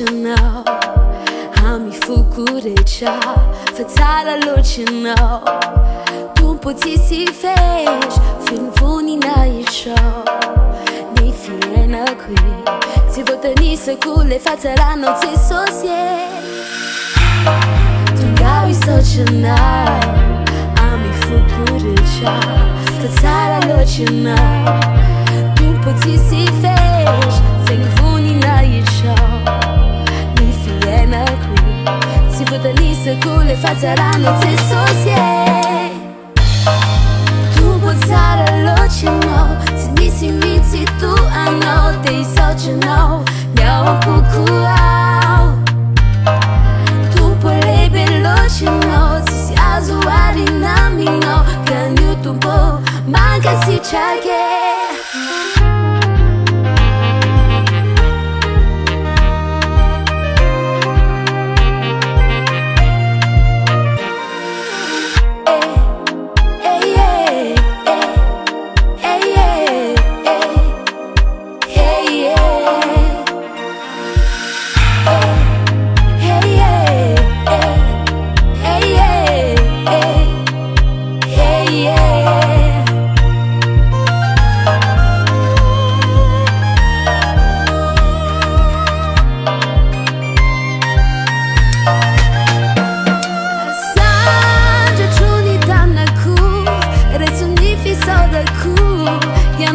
know. Hamifukuricha, fatala lochino. Tumpoti si fez, finfuni na isho. Ni fiena qui, si votani se cule fatala non si sosie. Tonga we such a now. Hamifukuricha, fatala lochino. Tumpoti si fez, finfuni na isho. Si votani se cule fatala te sosie. Tu potara lochino, si misi miti tu ano te hisaotra nyawa pukuau. Tu polebe lochino, si azuari namino, kanyu tumpo Malagasy chage. Я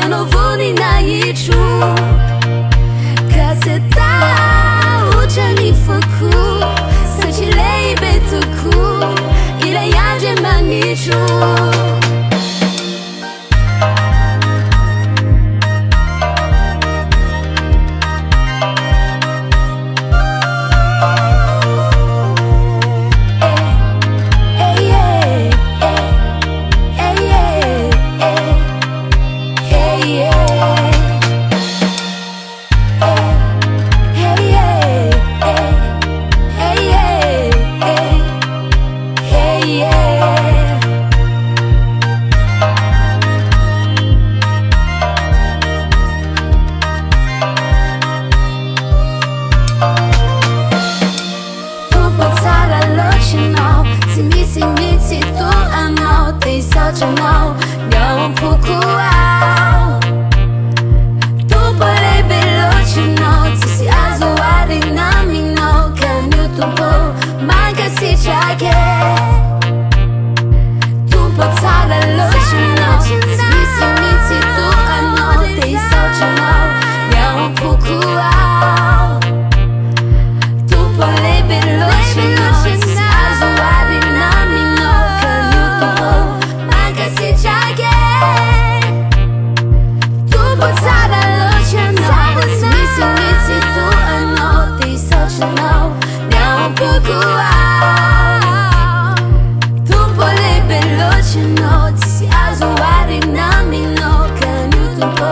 новини наїчу, касета учені фоку, сочилей бетуку, іля я же манічу. Anao, nyawa pukuau. Tu polebe lochino, tisi azuari namino, kanyu tumpo Malagasy chage. Tu potala lochino, tisi miti tu ano, te hisaotra nyawa pukuau. Tu polebe lochino, tisi azuari namino, kanyu tumpo Malagasy chage. Tu potala lochino, misi miti tu ano, te hisaotra nyawa pukuau. Tu polebe lochino, tisi azuari namino, kanyu tumpo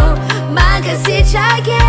Malagasy chage.